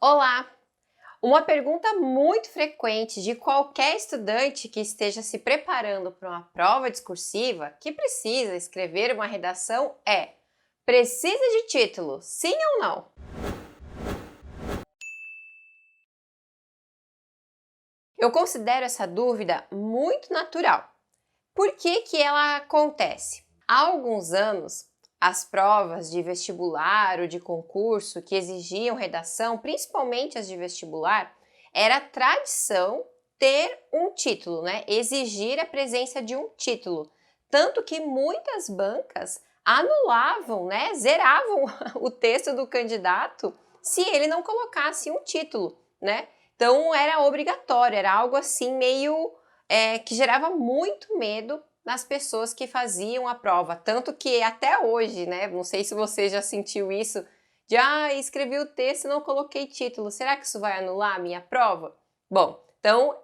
Olá! Uma pergunta muito frequente de qualquer estudante que esteja se preparando para uma prova discursiva que precisa escrever uma redação é: precisa de título, sim ou não? Eu considero essa dúvida muito natural. Por que ela acontece? Há alguns anos, as provas de vestibular ou de concurso que exigiam redação, principalmente as de vestibular, era tradição ter um título, né? Exigir a presença de um título. Tanto que muitas bancas anulavam, né? Zeravam o texto do candidato se ele não colocasse um título, né? Então era obrigatório, era algo assim meio que gerava muito medo nas pessoas que faziam a prova, tanto que até hoje, né, não sei se você já sentiu isso, de escrevi o texto e não coloquei título, será que isso vai anular a minha prova? Bom, então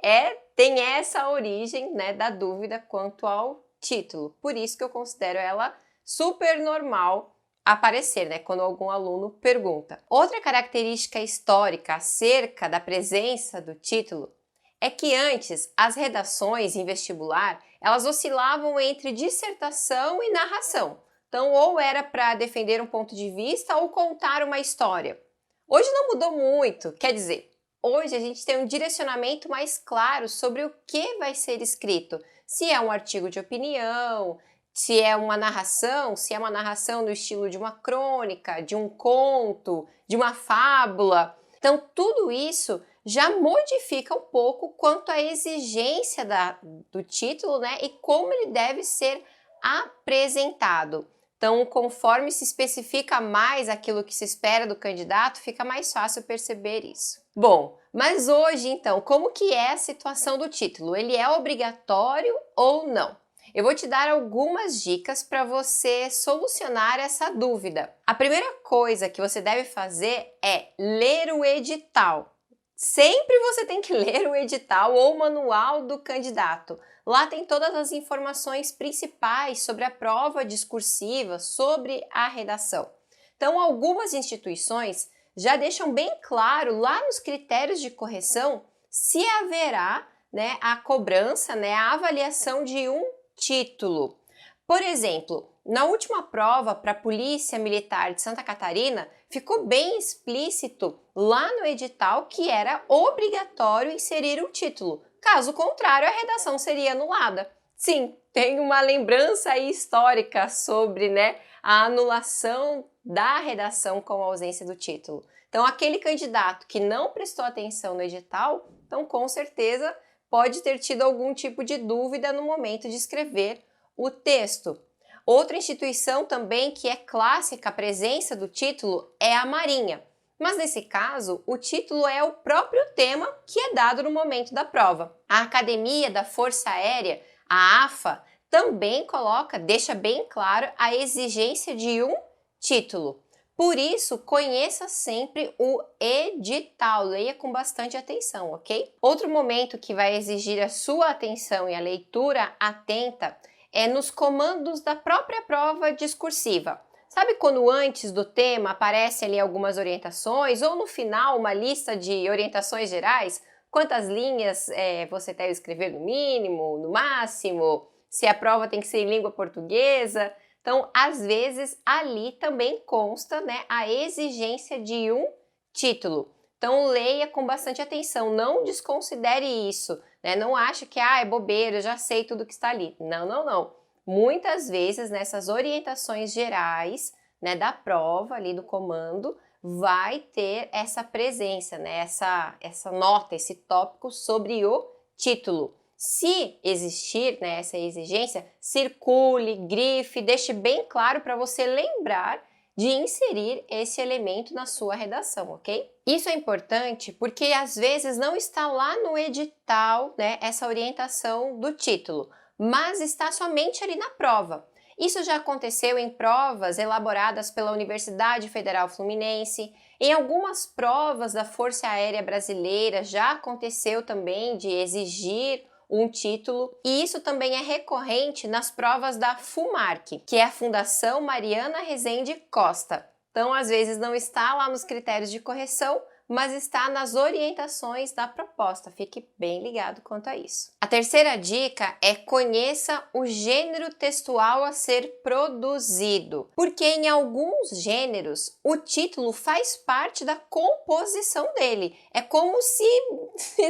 tem essa origem, né, da dúvida quanto ao título, por isso que eu considero ela super normal aparecer, né, quando algum aluno pergunta. Outra característica histórica acerca da presença do título é que antes as redações em vestibular elas oscilavam entre dissertação e narração. Então, ou era para defender um ponto de vista ou contar uma história. Hoje não mudou muito, quer dizer, hoje a gente tem um direcionamento mais claro sobre o que vai ser escrito. Se é um artigo de opinião, se é uma narração, se é uma narração no estilo de uma crônica, de um conto, de uma fábula. Então, tudo isso já modifica um pouco quanto à exigência do título, né, e como ele deve ser apresentado. Então, conforme se especifica mais aquilo que se espera do candidato, fica mais fácil perceber isso. Bom, mas hoje, então, como que é a situação do título? Ele é obrigatório ou não? Eu vou te dar algumas dicas para você solucionar essa dúvida. A primeira coisa que você deve fazer é ler o edital. Sempre você tem que ler o edital ou o manual do candidato. Lá tem todas as informações principais sobre a prova discursiva, sobre a redação. Então, algumas instituições já deixam bem claro lá nos critérios de correção se haverá, né, a cobrança, né, a avaliação de um título. Por exemplo, na última prova para a Polícia Militar de Santa Catarina, ficou bem explícito lá no edital que era obrigatório inserir o título. Caso contrário, a redação seria anulada. Sim, tem uma lembrança aí histórica sobre, né, a anulação da redação com a ausência do título. Então, aquele candidato que não prestou atenção no edital, então com certeza pode ter tido algum tipo de dúvida no momento de escrever o texto. Outra instituição também que é clássica a presença do título é a Marinha. Mas nesse caso, o título é o próprio tema que é dado no momento da prova. A Academia da Força Aérea, a AFA, também deixa bem claro a exigência de um título. Por isso, conheça sempre o edital, leia com bastante atenção, ok? Outro momento que vai exigir a sua atenção e a leitura atenta é nos comandos da própria prova discursiva. Sabe quando antes do tema aparecem ali algumas orientações ou no final uma lista de orientações gerais? Quantas linhas você deve escrever no mínimo, no máximo? Se a prova tem que ser em língua portuguesa? Então, às vezes, ali também consta, né, a exigência de um título. Então, leia com bastante atenção, não desconsidere isso, né? Não ache que é bobeira, eu já sei tudo que está ali. Não, não, não. Muitas vezes, nessas orientações gerais, né, da prova, ali do comando, vai ter essa presença, né, essa nota, esse tópico sobre o título. Se existir, né, essa exigência, circule, grife, deixe bem claro para você lembrar de inserir esse elemento na sua redação, ok? Isso é importante porque às vezes não está lá no edital, né, essa orientação do título, mas está somente ali na prova. Isso já aconteceu em provas elaboradas pela Universidade Federal Fluminense, em algumas provas da Força Aérea Brasileira já aconteceu também de exigir um título, e isso também é recorrente nas provas da FUMARC, que é a Fundação Mariana Rezende Costa. Então, às vezes não está lá nos critérios de correção, mas está nas orientações da proposta. Fique bem ligado quanto a isso. A terceira dica é: conheça o gênero textual a ser produzido, porque em alguns gêneros o título faz parte da composição dele. É como se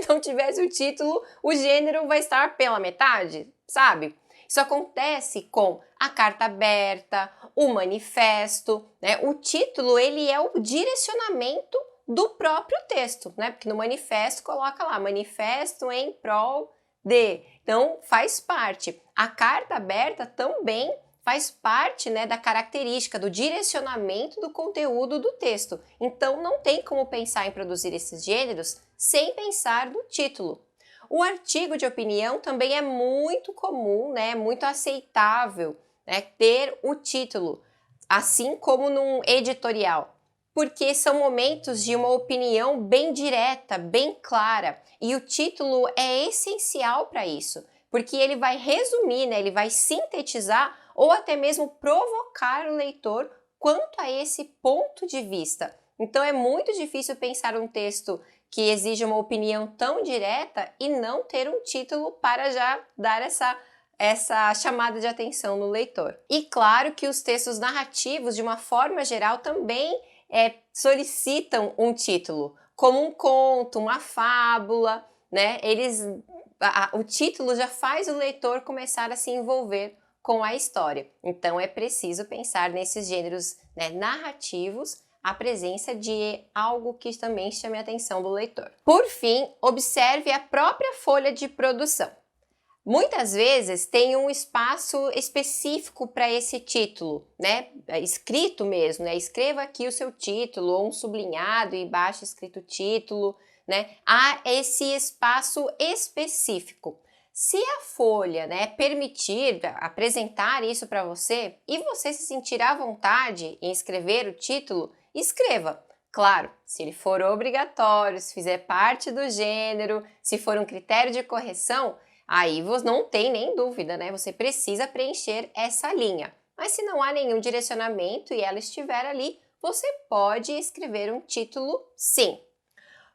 não tivesse o título, o gênero vai estar pela metade, sabe? Isso acontece com a carta aberta, o manifesto, né? O título, ele é o direcionamento do próprio texto, né? Porque no manifesto coloca lá, manifesto em prol de. Então, faz parte. A carta aberta também faz parte, né, da característica, do direcionamento do conteúdo do texto. Então, não tem como pensar em produzir esses gêneros sem pensar no título. O artigo de opinião também é muito comum, né, muito aceitável, né, ter o título, assim como num editorial, porque são momentos de uma opinião bem direta, bem clara, e o título é essencial para isso, porque ele vai resumir, né, ele vai sintetizar ou até mesmo provocar o leitor quanto a esse ponto de vista. Então é muito difícil pensar um texto que exige uma opinião tão direta e não ter um título para já dar essa chamada de atenção no leitor. E claro que os textos narrativos, de uma forma geral, também solicitam um título, como um conto, uma fábula, né? O título já faz o leitor começar a se envolver com a história. Então é preciso pensar nesses gêneros, né, narrativos, a presença de algo que também chame a atenção do leitor. Por fim, observe a própria folha de produção. Muitas vezes tem um espaço específico para esse título, né? Escrito mesmo, né? Escreva aqui o seu título, ou um sublinhado e embaixo escrito título, né? Há esse espaço específico. Se a folha, né, permitir apresentar isso para você e você se sentir à vontade em escrever o título, escreva. Claro, se ele for obrigatório, se fizer parte do gênero, se for um critério de correção, aí você não tem nem dúvida, né? Você precisa preencher essa linha. Mas se não há nenhum direcionamento e ela estiver ali, você pode escrever um título sim.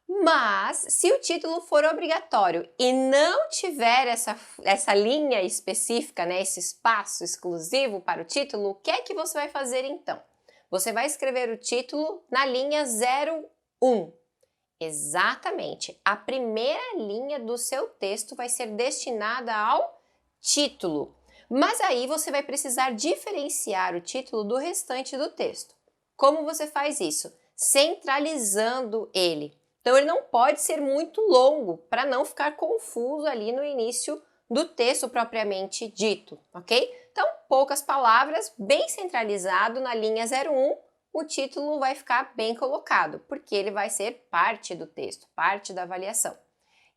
Mas, se o título for obrigatório e não tiver essa linha específica, né, esse espaço exclusivo para o título, o que é que você vai fazer então? Você vai escrever o título na linha 01. Exatamente. A primeira linha do seu texto vai ser destinada ao título. Mas aí você vai precisar diferenciar o título do restante do texto. Como você faz isso? Centralizando ele. Então, ele não pode ser muito longo para não ficar confuso ali no início do texto propriamente dito, ok? Então, poucas palavras, bem centralizado na linha 01, o título vai ficar bem colocado, porque ele vai ser parte do texto, parte da avaliação.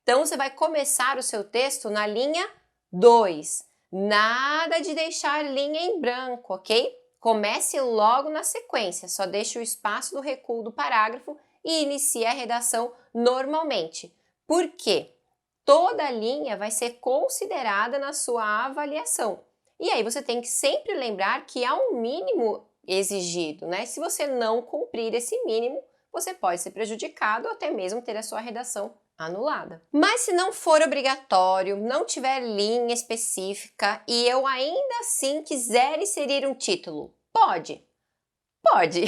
Então, você vai começar o seu texto na linha 2. Nada de deixar linha em branco, ok? Comece logo na sequência, só deixe o espaço do recuo do parágrafo e inicie a redação normalmente. Por quê? Toda linha vai ser considerada na sua avaliação. E aí você tem que sempre lembrar que há um mínimo exigido, né? Se você não cumprir esse mínimo, você pode ser prejudicado ou até mesmo ter a sua redação anulada. Mas se não for obrigatório, não tiver linha específica e eu ainda assim quiser inserir um título, pode. Pode.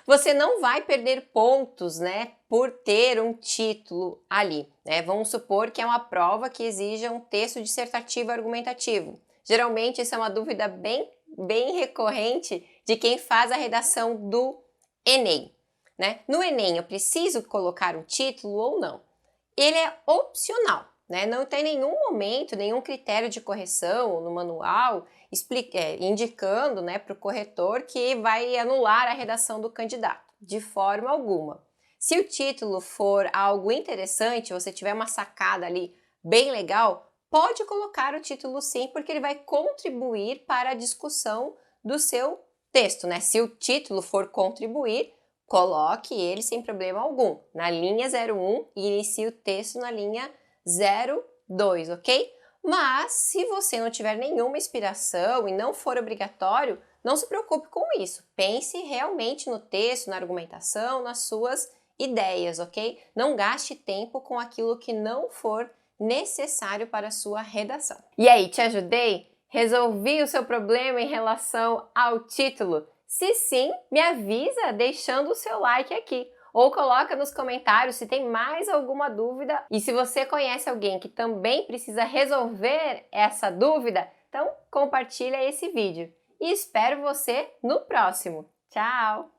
Você não vai perder pontos, né, por ter um título ali, né? Vamos supor que é uma prova que exija um texto dissertativo argumentativo. Geralmente, isso é uma dúvida bem recorrente de quem faz a redação do Enem, né? No Enem, eu preciso colocar um título ou não? Ele é opcional, né? Não tem nenhum momento, nenhum critério de correção no manual indicando, né, para o corretor que vai anular a redação do candidato, de forma alguma. Se o título for algo interessante, você tiver uma sacada ali bem legal, pode colocar o título sim, porque ele vai contribuir para a discussão do seu texto, né? Se o título for contribuir, coloque ele sem problema algum, na linha 01 e inicie o texto na linha 02, ok? Mas, se você não tiver nenhuma inspiração e não for obrigatório, Não se preocupe com isso. Pense realmente no texto, na argumentação, nas suas ideias, ok? Não gaste tempo com aquilo que não for necessário para a sua redação. E aí, te ajudei? Resolvi o seu problema em relação ao título? Se sim, me avisa deixando o seu like aqui. Ou coloca nos comentários se tem mais alguma dúvida. E se você conhece alguém que também precisa resolver essa dúvida, então compartilha esse vídeo. E espero você no próximo. Tchau!